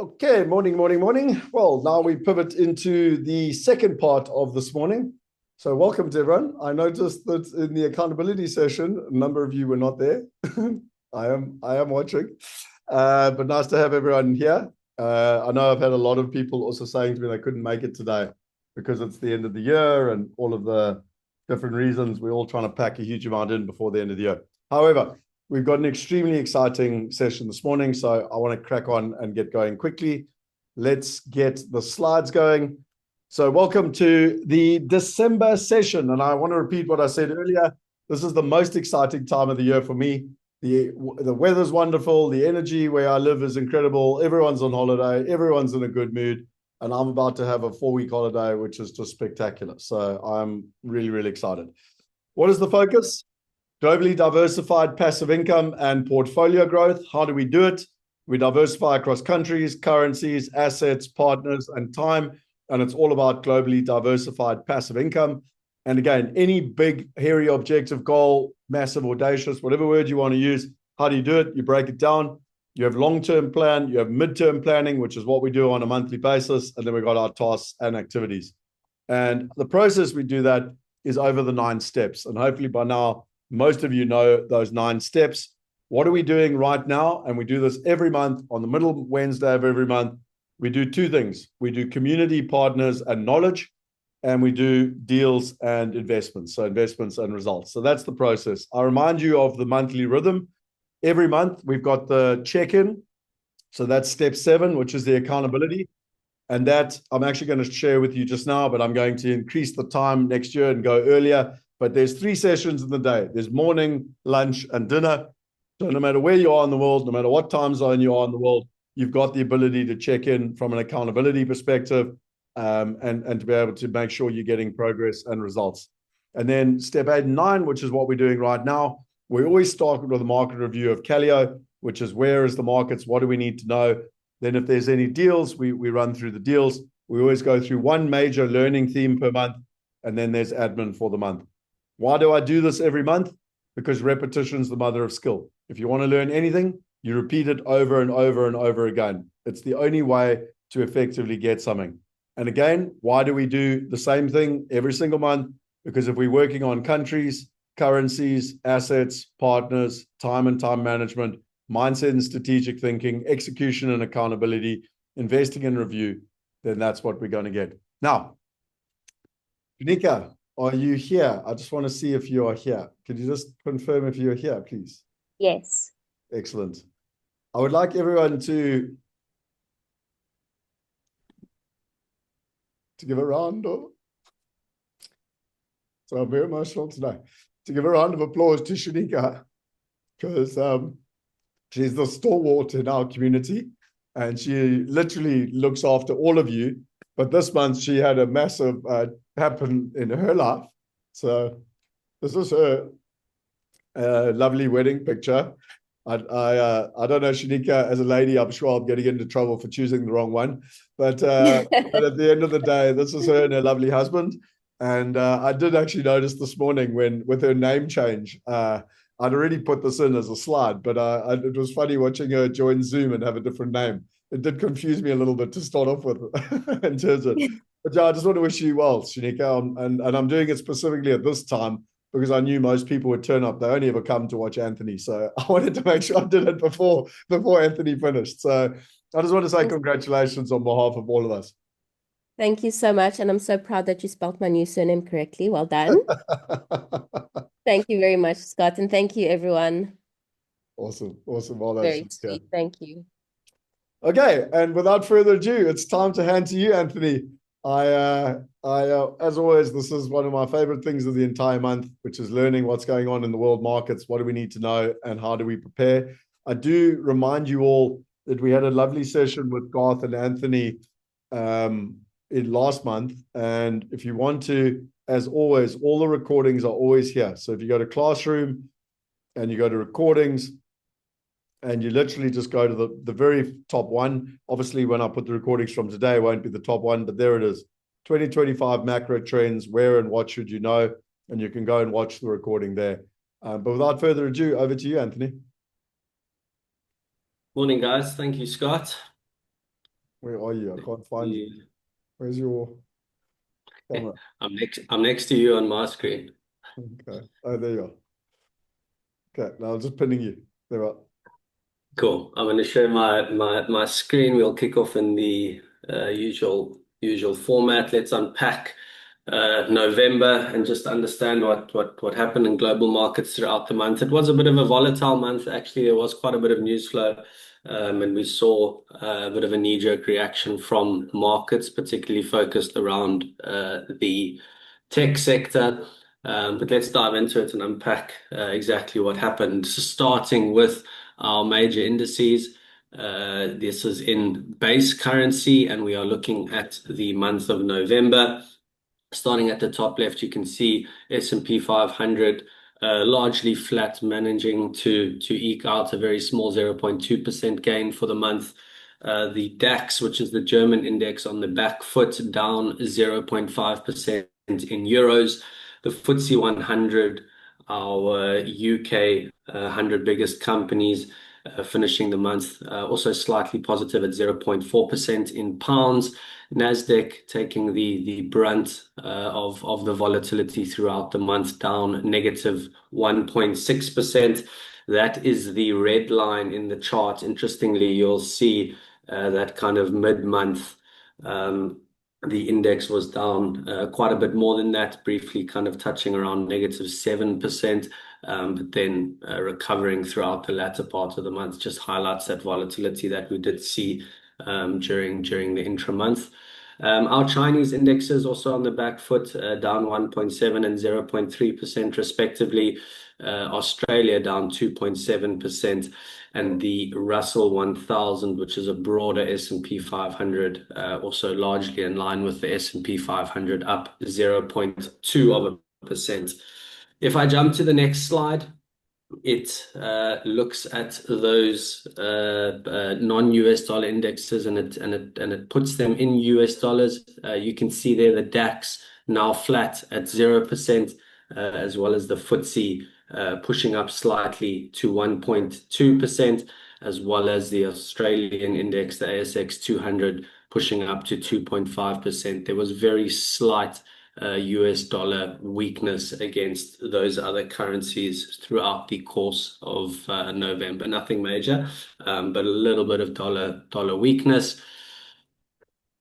Okay, morning. Well, now we pivot into the second part of this morning. So welcome to everyone. I noticed that in the accountability session, a number of you were not there. I am watching, but nice to have everyone here. I know I've had a lot of people also saying to me they couldn't make it today because it's the end of the year and all of the different reasons. We're all trying to pack a huge amount in before the end of the year. However, we've got an extremely exciting session this morning, so I want to crack on and get going quickly. Let's get the slides going. So welcome to the December session, and I want to repeat what I said earlier. This is the most exciting time of the year for me. The weather's wonderful. The energy where I live is incredible. Everyone's on holiday. Everyone's in a good mood. And I'm about to have a 4-week holiday, which is just spectacular. So I'm really excited. What is the focus? Globally diversified passive income and portfolio growth. How do we do it? We diversify across countries, currencies, assets, partners, and time. And it's all about globally diversified passive income. And again, any big, hairy objective goal, massive, audacious, whatever word you want to use, how do you do it? You break it down. You have long-term plan, you have midterm planning, which is what we do on a monthly basis. And then we've got our tasks and activities. And the process we do that is over the 9 steps. And hopefully by now, most of you know those 9 steps. What are we doing right now? And we do this every month on the middle Wednesday of every month. We do 2 things. We do community partners and knowledge, and we do deals and investments. So investments and results. So that's the process. I remind you of the monthly rhythm. Every month we've got the check-in. So that's step 7, which is the accountability. And that I'm actually going to share with you just now, but I'm going to increase the time next year and go earlier. But there's 3 sessions in the day. There's morning, lunch, and dinner. So no matter where you are in the world, no matter what time zone you are in the world, you've got the ability to check in from an accountability perspective and to be able to make sure you're getting progress and results. And then step 8 and 9, which is what we're doing right now, we always start with a market review of Caleo, which is where is the markets, what do we need to know? Then if there's any deals, we run through the deals. We always go through one major learning theme per month, and then there's admin for the month. Why do I do this every month? Because repetition is the mother of skill. If you want to learn anything, you repeat it over and over again. It's the only way to effectively get something. And again, why do we do the same thing every single month? Because if we're working on countries, currencies, assets, partners, time and time management, mindset and strategic thinking, execution and accountability, investing and review, then that's what we're going to get. Now, Janika, are you here? I just want to see if you are here. Could you just confirm if you're here, please? Yes. Excellent. I would like everyone to give a round of, so I'm very emotional today, to give a round of applause to Shanika, because she's the stalwart in our community and she literally looks after all of you. But this month she had a massive happen in her life. So this is her lovely wedding picture. I don't know, Shanika, as a lady, I'm sure I'm getting into trouble for choosing the wrong one. But at the end of the day, this is her and her lovely husband. And I did actually notice this morning when, with her name change, I'd already put this in as a slide, but it was funny watching her join Zoom and have a different name. It did confuse me a little bit to start off with in terms of, but yeah, I just want to wish you well, Shanika. And I'm doing it specifically at this time because I knew most people would turn up. They only ever come to watch Anthony. So I wanted to make sure I did it before Anthony finished. So I just want to say congratulations on behalf of all of us. Thank you so much. And I'm so proud that you spelled my new surname correctly. Well done. Thank you very much, Scott. And thank you, everyone. Awesome. Well done. Very sweet. Thank you. Okay. And without further ado, it's time to hand to you, Anthony. As always, this is one of my favorite things of the entire month, which is learning what's going on in the world markets. What do we need to know and how do we prepare? I do remind you all that we had a lovely session with Garth and Anthony in last month. And if you want to, as always, all the recordings are always here. So if you go to Classroom and you go to recordings, and you literally just go to the very top one. Obviously, when I put the recordings from today, it won't be the top one, but there it is. 2025 macro trends, where and what should you know? And you can go and watch the recording there. But without further ado, over to you, Anthony. Morning, guys. Thank you, Scott. Where are you? I can't find you. Yeah. Where's your camera? I'm next to you on my screen. Okay. Oh, there you are. Okay. Now I'm just pinning you. There you are. Cool. I'm going to share my screen. We'll kick off in the usual format. Let's unpack November and just understand what happened in global markets throughout the month. It was a bit of a volatile month. Actually, there was quite a bit of news flow, and we saw a bit of a knee-jerk reaction from markets, particularly focused around the tech sector. But let's dive into it and unpack exactly what happened. So starting with our major indices. This is in base currency, and we are looking at the month of November. Starting at the top left, you can see S&P 500 largely flat, managing to eke out a very small 0.2% gain for the month. The DAX, which is the German index, on the back foot, down 0.5% in euros. The FTSE 100, our UK 100 biggest companies, finishing the month also slightly positive at 0.4% in pounds. Nasdaq taking the brunt of the volatility throughout the month, down negative 1.6%. That is the red line in the chart. Interestingly, you'll see that kind of mid-month the index was down quite a bit more than that, briefly kind of touching around negative 7%, but then recovering throughout the latter part of the month. Just highlights that volatility that we did see during the intra-month. Our Chinese indexes also on the back foot, down 1.7 and 0.3% respectively. Australia down 2.7%, and the Russell 1000, which is a broader S&P 500, also largely in line with the S&P 500, up 0.2%. If I jump to the next slide, it looks at those non-US dollar indexes, and it puts them in US dollars. You can see there the DAX now flat at 0%, as well as the FTSE pushing up slightly to 1.2%, as well as the Australian index, the ASX 200, pushing up to 2.5%. There was very slight US dollar weakness against those other currencies throughout the course of November. Nothing major, but a little bit of dollar weakness.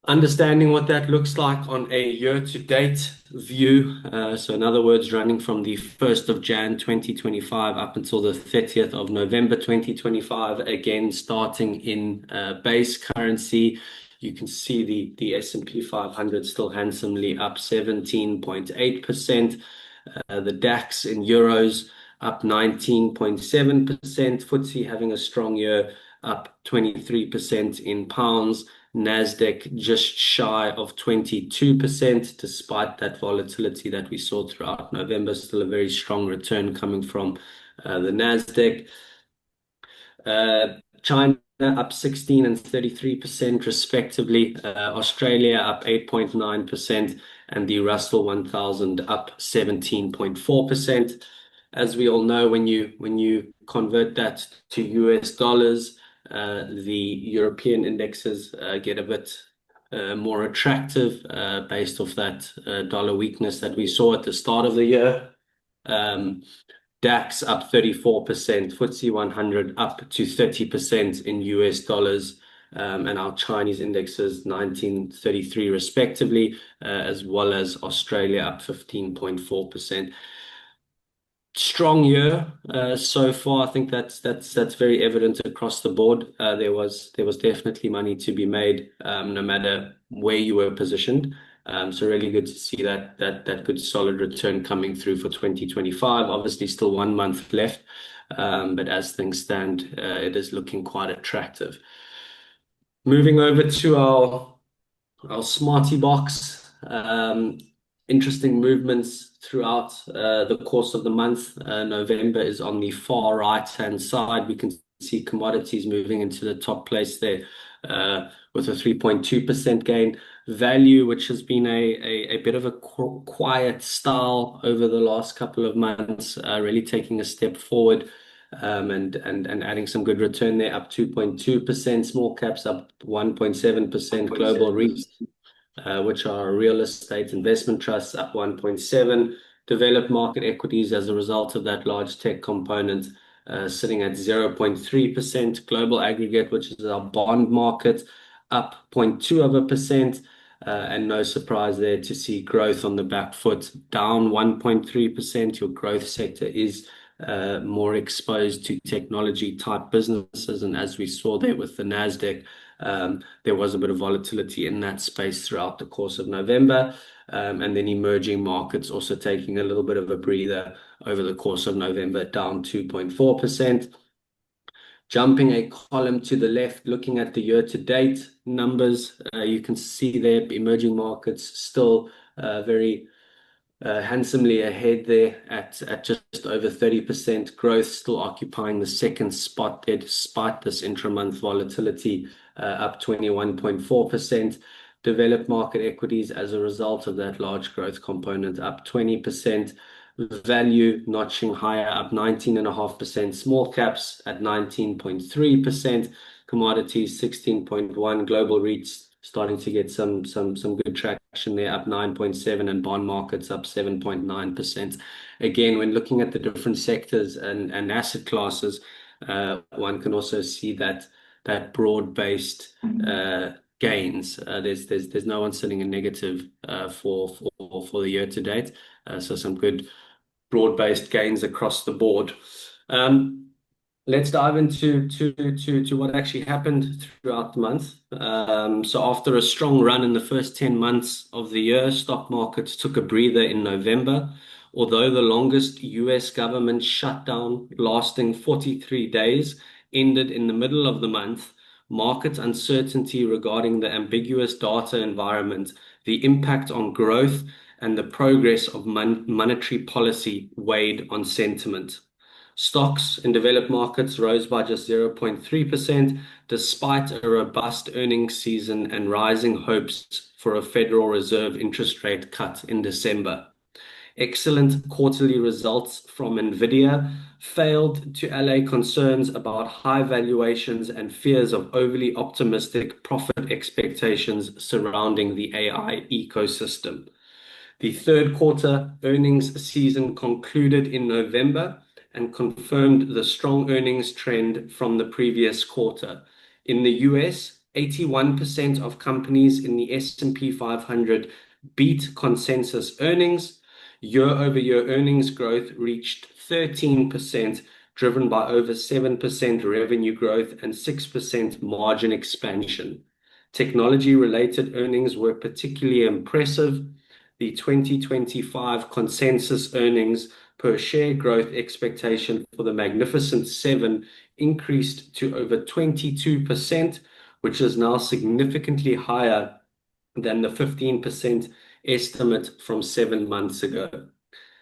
Understanding what that looks like on a year-to-date view. So in other words, running from the 1st of Jan 2025 up until the 30th of November 2025, again starting in base currency. You can see the S&P 500 still handsomely up 17.8%. The DAX in euros up 19.7%. FTSE having a strong year, up 23% in pounds. Nasdaq just shy of 22%, despite that volatility that we saw throughout November. Still a very strong return coming from the Nasdaq. China up 16 and 33% respectively. Australia up 8.9%, and the Russell 1000 up 17.4%. As we all know, when you convert that to US dollars, the European indexes get a bit more attractive based off that dollar weakness that we saw at the start of the year. DAX up 34%, FTSE 100 up to 30% in US dollars, and our Chinese indexes 1933 respectively, as well as Australia up 15.4%. Strong year so far. I think that's very evident across the board. There was definitely money to be made, no matter where you were positioned. So really good to see that good solid return coming through for 2025. Obviously, still 1 month left, but as things stand, it is looking quite attractive. Moving over to our Smarty Box. Interesting movements throughout the course of the month. November is on the far right-hand side. We can see commodities moving into the top place there with a 3.2% gain. Value, which has been a bit of a quiet style over the last couple of months, really taking a step forward. and adding some good return there, up 2.2%. Small caps up 1.7%. Global REITs, which are real estate investment trusts, up 1.7%. Developed market equities, as a result of that large tech component, sitting at 0.3%. Global aggregate, which is our bond market, up 0.2%. And no surprise there to see growth on the back foot, down 1.3%. Your growth sector is more exposed to technology type businesses. And as we saw there with the NASDAQ, there was a bit of volatility in that space throughout the course of November. And then emerging markets also taking a little bit of a breather over the course of November, down 2.4%. Jumping a column to the left, looking at the year-to-date numbers, you can see there emerging markets still very handsomely ahead there at just over 30% growth, still occupying the second spot there despite this intra-month volatility, up 21.4%. Developed market equities, as a result of that large growth component, up 20%. Value notching higher, up 19.5%. Small caps at 19.3%. Commodities 16.1%. Global REITs starting to get some good traction there, up 9.7%, and bond markets up 7.9%. Again, when looking at the different sectors and asset classes, one can also see that broad-based gains. There's no one sitting in negative for the year to date. So some good broad-based gains across the board. Let's dive into what actually happened throughout the month. So after a strong run in the first 10 months of the year, stock markets took a breather in November. Although the longest US government shutdown, lasting 43 days, ended in the middle of the month, market uncertainty regarding the ambiguous data environment, the impact on growth, and the progress of monetary policy weighed on sentiment. Stocks in developed markets rose by just 0.3%, despite a robust earnings season and rising hopes for a Federal Reserve interest rate cut in December. Excellent quarterly results from Nvidia failed to allay concerns about high valuations and fears of overly optimistic profit expectations surrounding the AI ecosystem. The third quarter earnings season concluded in November and confirmed the strong earnings trend from the previous quarter. In the US, 81% of companies in the S&P 500 beat consensus earnings. Year-over-year earnings growth reached 13%, driven by over 7% revenue growth and 6% margin expansion. Technology-related earnings were particularly impressive. The 2025 consensus earnings per share growth expectation for the Magnificent Seven increased to over 22%, which is now significantly higher than the 15% estimate from 7 months ago.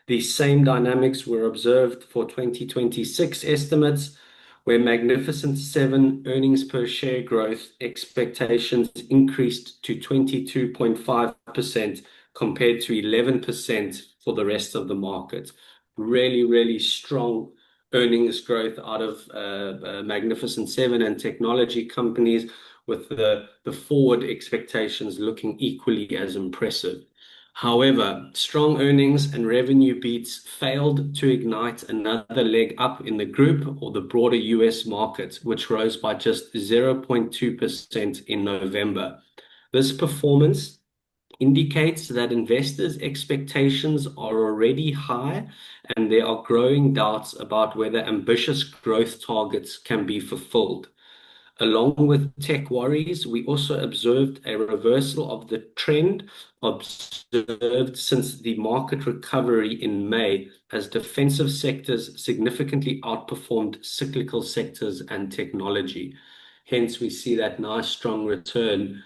These same dynamics were observed for 2026 estimates, where Magnificent Seven earnings per share growth expectations increased to 22.5% compared to 11% for the rest of the market. Really, really strong earnings growth out of Magnificent Seven and technology companies, with the forward expectations looking equally as impressive. However, strong earnings and revenue beats failed to ignite another leg up in the group or the broader US market, which rose by just 0.2% in November. This performance indicates that investors' expectations are already high and there are growing doubts about whether ambitious growth targets can be fulfilled. Along with tech worries, we also observed a reversal of the trend observed since the market recovery in May, as defensive sectors significantly outperformed cyclical sectors and technology. Hence, we see that nice strong return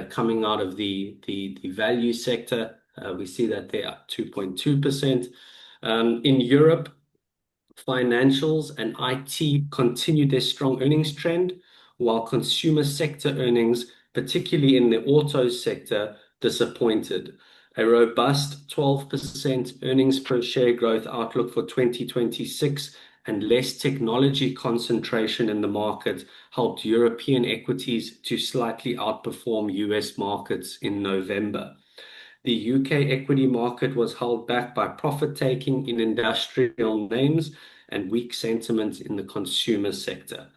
coming out of the value sector. We see that they're up 2.2%. In Europe, financials and IT continued their strong earnings trend, while consumer sector earnings, particularly in the auto sector, disappointed. A robust 12% earnings per share growth outlook for 2026 and less technology concentration in the market helped European equities to slightly outperform US markets in November. The UK equity market was held back by profit taking in industrial names and weak sentiment in the consumer sector.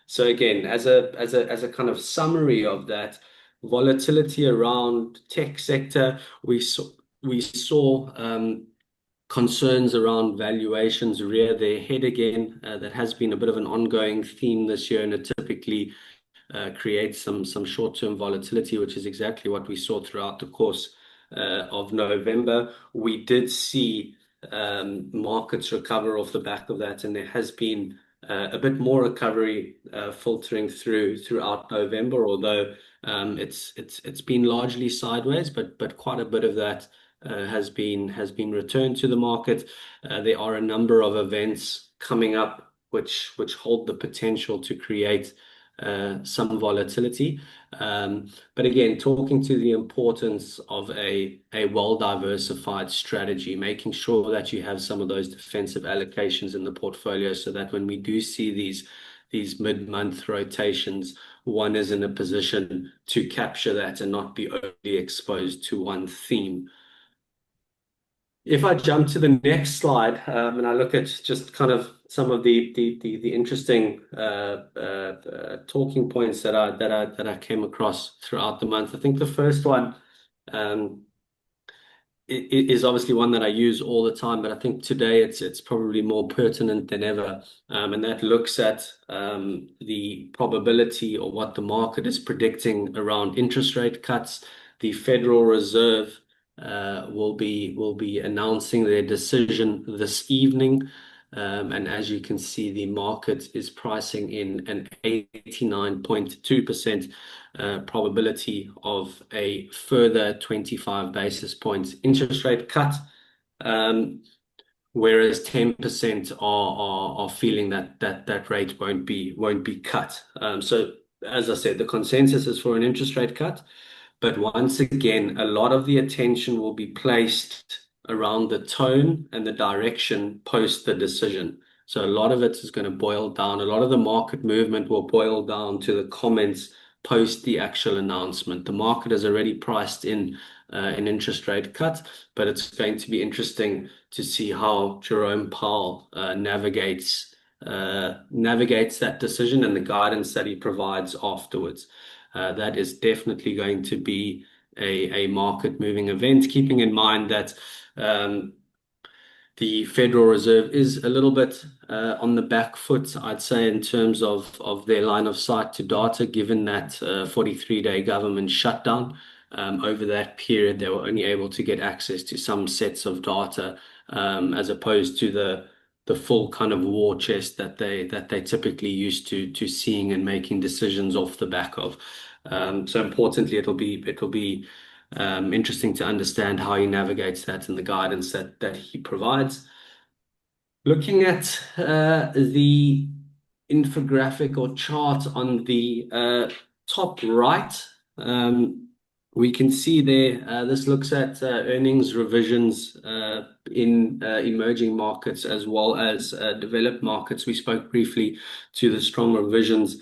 So again, as a kind of summary of that, volatility around tech sector, we saw concerns around valuations rear their head again. That has been a bit of an ongoing theme this year, and it typically creates some short-term volatility, which is exactly what we saw throughout the course of November. We did see markets recover off the back of that, and there has been a bit more recovery filtering throughout November, although it's been largely sideways, but quite a bit of that has been returned to the market. There are a number of events coming up which hold the potential to create some volatility. But again, talking to the importance of a well-diversified strategy, making sure that you have some of those defensive allocations in the portfolio so that when we do see these mid-month rotations, one is in a position to capture that and not be overly exposed to one theme. If I jump to the next slide, and I look at just kind of some of the interesting talking points that I came across throughout the month. I think the first one is obviously one that I use all the time, but I think today it's probably more pertinent than ever, and that looks at the probability or what the market is predicting around interest rate cuts. The Federal Reserve will be announcing their decision this evening. And as you can see, the market is pricing in an 89.2% probability of a further 25 basis points interest rate cut, whereas 10% are feeling that rate won't be cut. So as I said, the consensus is for an interest rate cut. But once again, a lot of the attention will be placed around the tone and the direction post the decision. So a lot of it is going to boil down, a lot of the market movement will boil down to the comments post the actual announcement. The market has already priced in an interest rate cut, but it's going to be interesting to see how Jerome Powell navigates that decision and the guidance that he provides afterwards. That is definitely going to be a market moving event, keeping in mind that the Federal Reserve is a little bit on the back foot, I'd say, in terms of their line of sight to data, given that 43-day government shutdown. Over that period, they were only able to get access to some sets of data, as opposed to the full kind of war chest that they typically used to seeing and making decisions off the back of. So importantly, it'll be interesting to understand how he navigates that and the guidance that he provides. Looking at the infographic or chart on the top right, we can see there, this looks at earnings revisions in emerging markets as well as developed markets. We spoke briefly to the strong revisions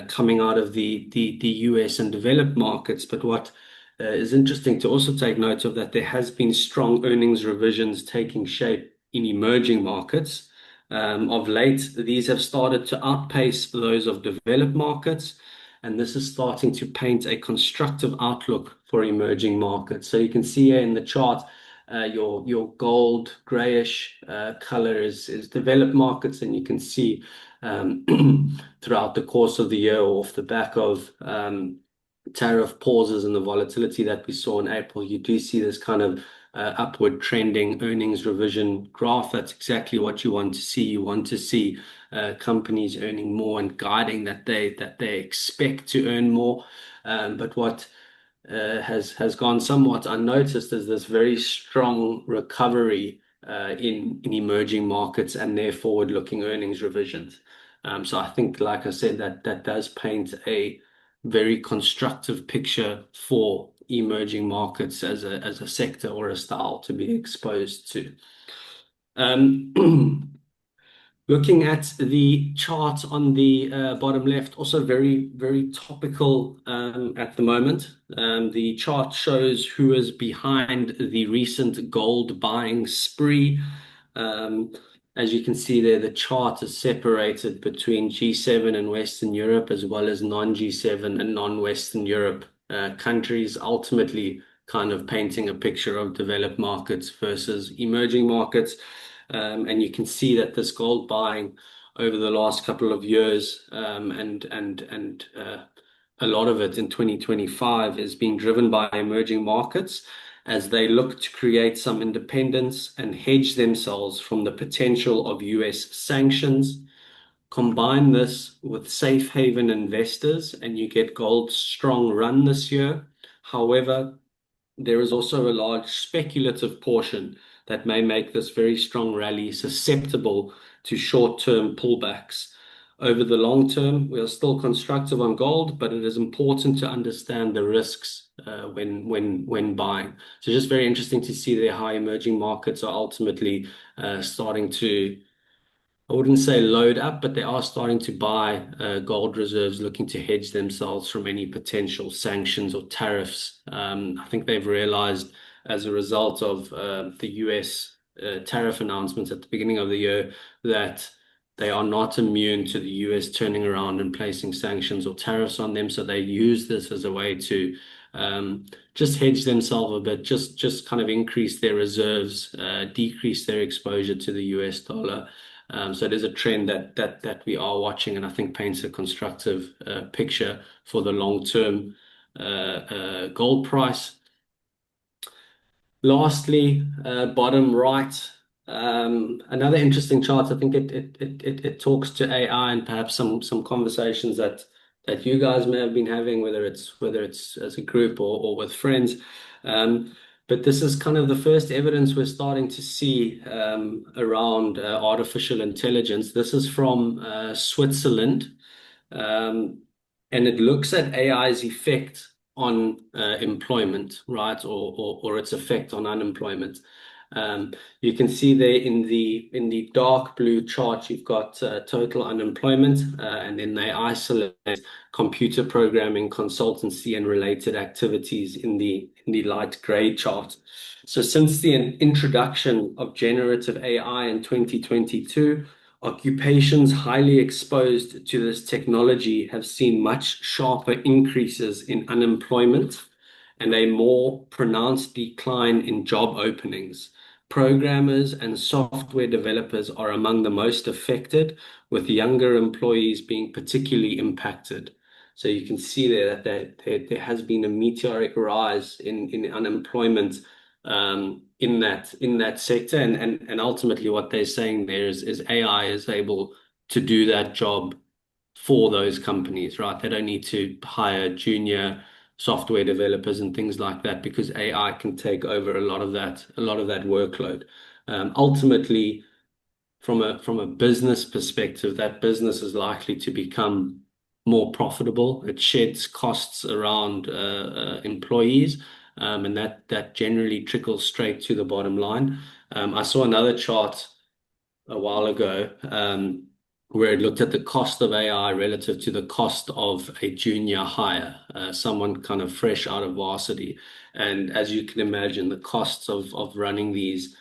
coming out of the US and developed markets. But what is interesting to also take note of, that there has been strong earnings revisions taking shape in emerging markets. Of late, these have started to outpace those of developed markets. And this is starting to paint a constructive outlook for emerging markets. So you can see here in the chart, your gold grayish color is developed markets, and you can see throughout the course of the year, off the back of tariff pauses and the volatility that we saw in April, you do see this kind of upward trending earnings revision graph. That's exactly what you want to see. You want to see companies earning more and guiding that they expect to earn more. But what has gone somewhat unnoticed is this very strong recovery in emerging markets and their forward-looking earnings revisions. So I think, like I said, that does paint a very constructive picture for emerging markets as a sector or a style to be exposed to. Looking at the chart on the bottom left, also very, very topical at the moment. The chart shows who is behind the recent gold buying spree. As you can see there, the chart is separated between G7 and Western Europe, as well as non-G7 and non-Western Europe countries, ultimately kind of painting a picture of developed markets versus emerging markets. And you can see that this gold buying over the last couple of years, and a lot of it in 2025 is being driven by emerging markets as they look to create some independence and hedge themselves from the potential of US sanctions. Combine this with safe haven investors, and you get gold's strong run this year. However, there is also a large speculative portion that may make this very strong rally susceptible to short-term pullbacks. Over the long term, we are still constructive on gold, but it is important to understand the risks when buying. So just very interesting to see there how emerging markets are ultimately starting to, I wouldn't say load up, but they are starting to buy gold reserves, looking to hedge themselves from any potential sanctions or tariffs. I think they've realized as a result of the US tariff announcements at the beginning of the year that they are not immune to the US turning around and placing sanctions or tariffs on them. So they use this as a way to just hedge themselves a bit, just kind of increase their reserves, decrease their exposure to the US dollar. So it is a trend that we are watching, and I think paints a constructive picture for the long-term gold price. Lastly, bottom right, another interesting chart. I think it talks to AI and perhaps some conversations that you guys may have been having, whether it's as a group or with friends. But this is kind of the first evidence we're starting to see around artificial intelligence. This is from Switzerland, and it looks at AI's effect on employment, right, or its effect on unemployment. You can see there in the dark blue chart, you've got total unemployment, and then they isolate computer programming, consultancy, and related activities in the light gray chart. So since the introduction of generative AI in 2022, occupations highly exposed to this technology have seen much sharper increases in unemployment and a more pronounced decline in job openings. Programmers and software developers are among the most affected, with younger employees being particularly impacted. So you can see there that there has been a meteoric rise in unemployment in that sector, and ultimately what they're saying there is AI is able to do that job for those companies, right? They don't need to hire junior software developers and things like that because AI can take over a lot of that workload. Ultimately, from a business perspective, that business is likely to become more profitable. It sheds costs around employees, and that generally trickles straight to the bottom line. I saw another chart a while ago where it looked at the cost of AI relative to the cost of a junior hire, someone kind of fresh out of varsity. And as you can imagine, the costs of running these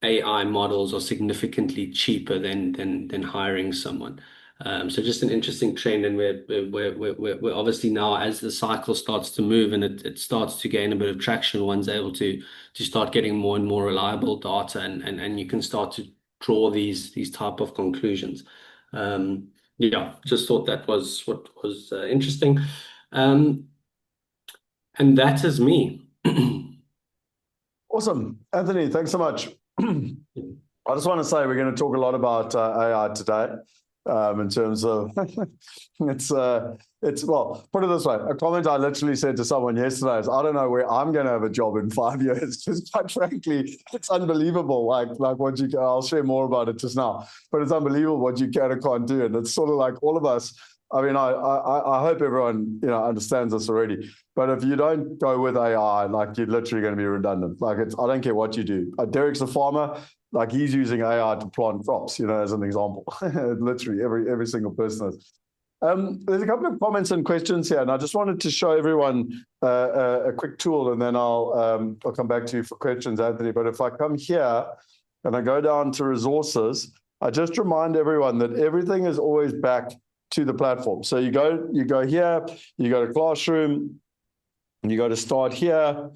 AI models are significantly cheaper than hiring someone. So just an interesting trend, and we're obviously now, as the cycle starts to move and it starts to gain a bit of traction, one's able to start getting more and more reliable data, and you can start to draw these type of conclusions. Yeah, just thought that was what was interesting. And that is me. Awesome. Anthony, thanks so much. I just want to say we're going to talk a lot about AI today. In terms of it's well, put it this way, a comment I literally said to someone yesterday is, I don't know where I'm going to have a job in 5 years, because quite frankly, it's unbelievable. Like what you can, I'll share more about it just now, but it's unbelievable what you can and can't do. And it's sort of like all of us. I mean, I hope everyone, understands this already. But if you don't go with AI, like, you're literally going to be redundant. Like, I don't care what you do. Derek's a farmer. like he's using AI to plant crops, as an example. Literally every single person is. There's a couple of comments and questions here, and I just wanted to show everyone a quick tool, and then I'll come back to you for questions, Anthony. But if I come here and I go down to resources, I just remind everyone that everything is always back to the platform. So you go here, you go to classroom, and you go to start here,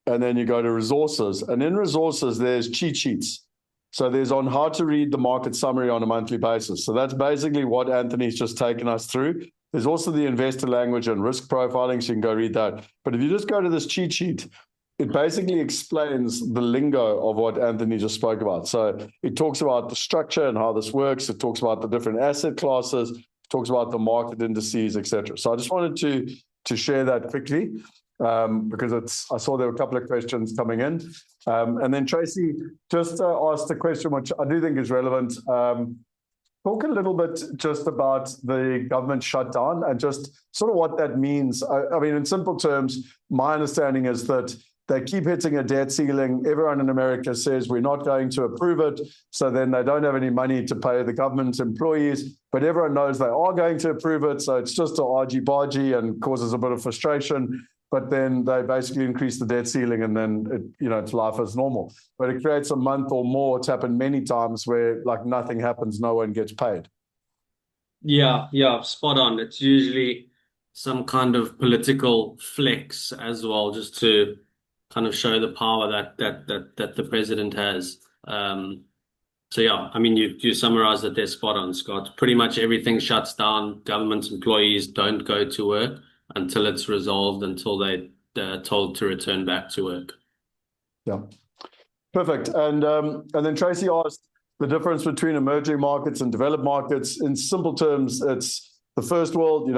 and then you go to resources. And in resources, there's cheat sheets. So there's on how to read the market summary on a monthly basis. So that's basically what Anthony's just taken us through. There's also the investor language and risk profiling, so you can go read that. But if you just go to this cheat sheet, it basically explains the lingo of what Anthony just spoke about. So it talks about the structure and how this works. It talks about the different asset classes. It talks about the market indices, etc. So I just wanted to share that quickly. Because I saw there were a couple of questions coming in. And then Tracy just asked a question, which I do think is relevant. Talk a little bit just about the government shutdown and just sort of what that means. I mean, in simple terms, my understanding is that they keep hitting a debt ceiling. Everyone in America says we're not going to approve it. So then they don't have any money to pay the government employees, but everyone knows they are going to approve it. So it's just a argy-bargy and causes a bit of frustration. But then they basically increase the debt ceiling, and then it's life as normal. But it creates a month or more. It's happened many times where like nothing happens, no one gets paid. Yeah, spot on. It's usually some kind of political flex as well, just to kind of show the power that the president has. So yeah, I mean, you summarized that there spot on, Scott. Pretty much everything shuts down. Government employees don't go to work until it's resolved, until they're told to return back to work. Yeah, perfect. And then Tracy asked the difference between emerging markets and developed markets. In simple terms, it's the first world,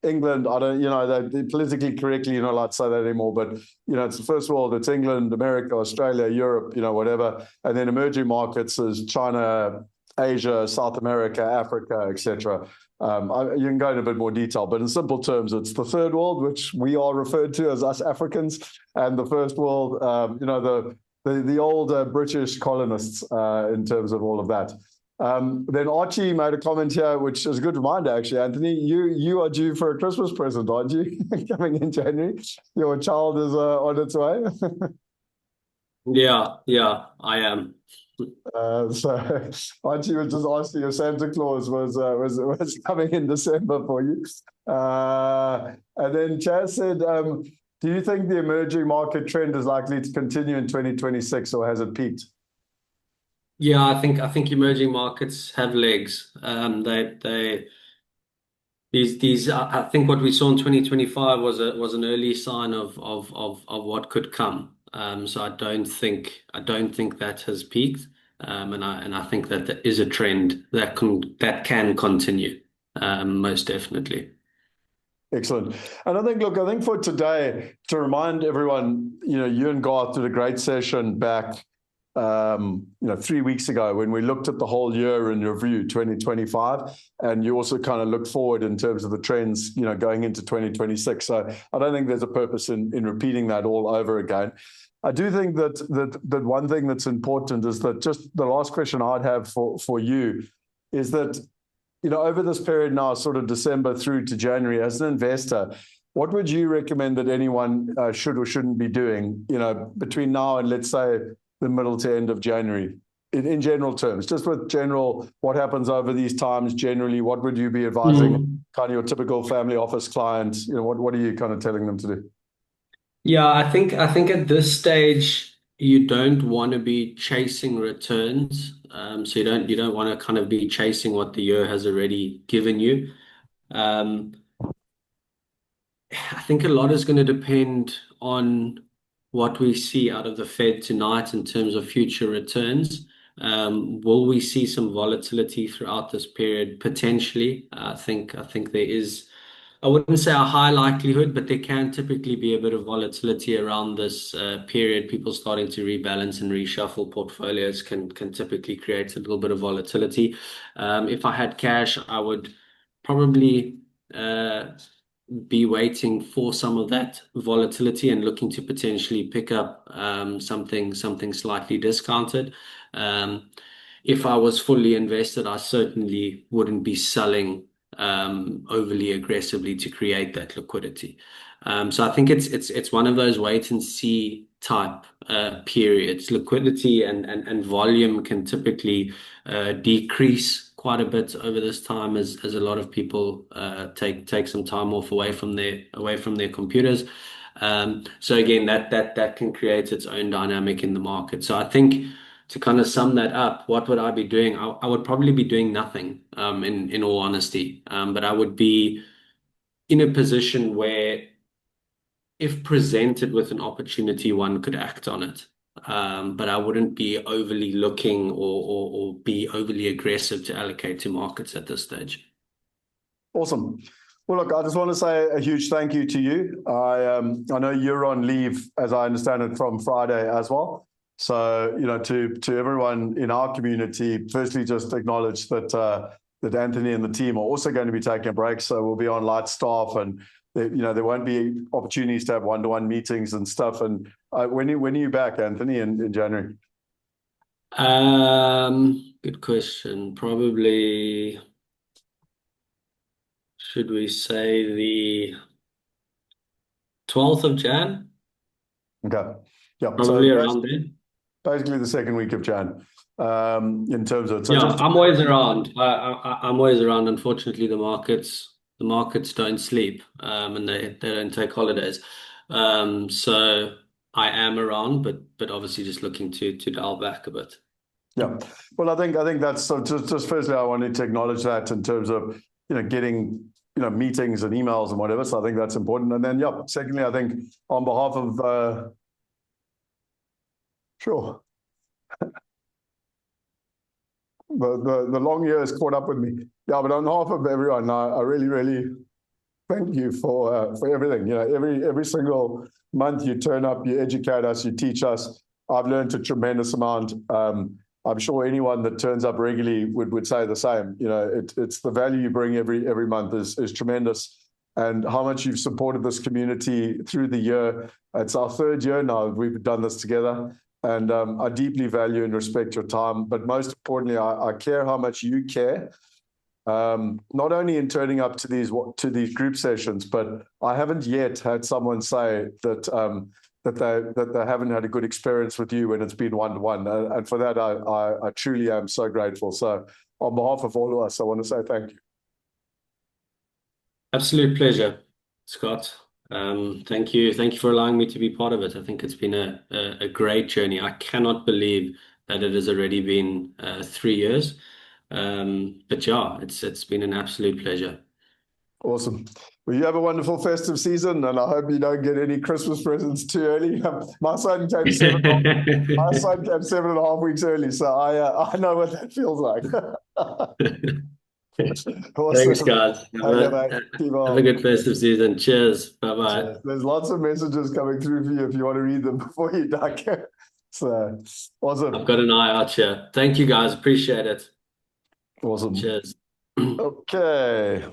England. I don't, they politically correctly, you're not allowed to say that anymore, but it's the first world. It's England, America, Australia, Europe, whatever. And then emerging markets is China, Asia, South America, Africa, etc. You can go into a bit more detail, but in simple terms, it's the third world, which we are referred to as us Africans, and the first world, the old British colonists in terms of all of that. Then Archie made a comment here, which is a good reminder, actually, Anthony. You are due for a Christmas present, aren't you? Coming in January. Your child is on its way. Yeah, I am. So Archie was just asking if Santa Claus was coming in December for you. And then Chaz said, do you think the emerging market trend is likely to continue in 2026, or has it peaked? Yeah, I think emerging markets have legs. These I think what we saw in 2025 was an early sign of what could come. So I don't think that has peaked. And I think that there is a trend that can continue, most definitely. Excellent. And I think for today, to remind everyone, you and Garth did a great session back 3 weeks ago when we looked at the whole year in review 2025, and you also kind of look forward in terms of the trends going into 2026. So I don't think there's a purpose in repeating that all over again. I do think that one thing that's important is that just the last question I'd have for you is that over this period now, sort of December through to January, as an investor, what would you recommend that anyone should or shouldn't be doing between now and, let's say, the middle to end of January, in general terms, just with general, what happens over these times generally? What would you be advising kind of your typical family office client? What are you kind of telling them to do? Yeah, I think at this stage you don't want to be chasing returns. So you don't want to kind of be chasing what the year has already given you. I think a lot is going to depend on what we see out of the Fed tonight in terms of future returns. Will we see some volatility throughout this period? Potentially. I think there is, I wouldn't say a high likelihood, but there can typically be a bit of volatility around this period. People starting to rebalance and reshuffle portfolios can typically create a little bit of volatility. If I had cash, I would probably be waiting for some of that volatility and looking to potentially pick up something slightly discounted. If I was fully invested, I certainly wouldn't be selling overly aggressively to create that liquidity. So I think it's one of those wait and see type periods. Liquidity and volume can typically decrease quite a bit over this time as a lot of people take some time off away from their computers. So again, that can create its own dynamic in the market. So I think to kind of sum that up, what would I be doing? I would probably be doing nothing, in all honesty. But I would be in a position where, if presented with an opportunity, one could act on it. But I wouldn't be overly looking or be overly aggressive to allocate to markets at this stage. Awesome. Well, look, I just want to say a huge thank you to you. I know you're on leave, as I understand it, from Friday as well. So, to everyone in our community, firstly, just acknowledge that Anthony and the team are also going to be taking a break. So we'll be on light staff, and there won't be opportunities to have one-to-one meetings and stuff. And when are you back, Anthony, in January? Good question. Probably, should we say the 12th of Jan? Okay. Yeah. Probably around there. Basically the second week of Jan, in terms of. Yeah, I'm always around. I'm always around. Unfortunately, the markets don't sleep, and they don't take holidays. So I am around, but obviously just looking to dial back a bit. Yeah. Well, I think that's so. Just firstly, I wanted to acknowledge that in terms of getting meetings and emails and whatever. So I think that's important. And then secondly, I think on behalf of sure. The long year has caught up with me. Yeah, but on behalf of everyone, I really, really thank you for everything. Every single month you turn up, you educate us, you teach us. I've learned a tremendous amount. I'm sure anyone that turns up regularly would say the same. It's the value you bring every month is tremendous, and how much you've supported this community through the year. It's our third year now we've done this together. And I deeply value and respect your time, but most importantly, I care how much you care. Not only in turning up to these group sessions, but I haven't yet had someone say that they haven't had a good experience with you when it's been one-to-one, and for that I truly am so grateful. So on behalf of all of us, I want to say thank you. Absolute pleasure, Scott. Thank you for allowing me to be part of it. I think it's been a great journey. I cannot believe that it has already been 3 years. But yeah, it's been an absolute pleasure. Awesome. Well, you have a wonderful festive season, and I hope you don't get any Christmas presents too early. My son came 7.5 weeks early, so I know what that feels like. Awesome. Thanks, guys. Have a good festive season. Cheers. Bye-bye. Cheers. There's lots of messages coming through for you if you want to read them before you duck. So awesome. I've got an eye out here. Thank you, guys. Appreciate it. Awesome. Cheers. Okay.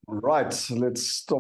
Right. Let's stop.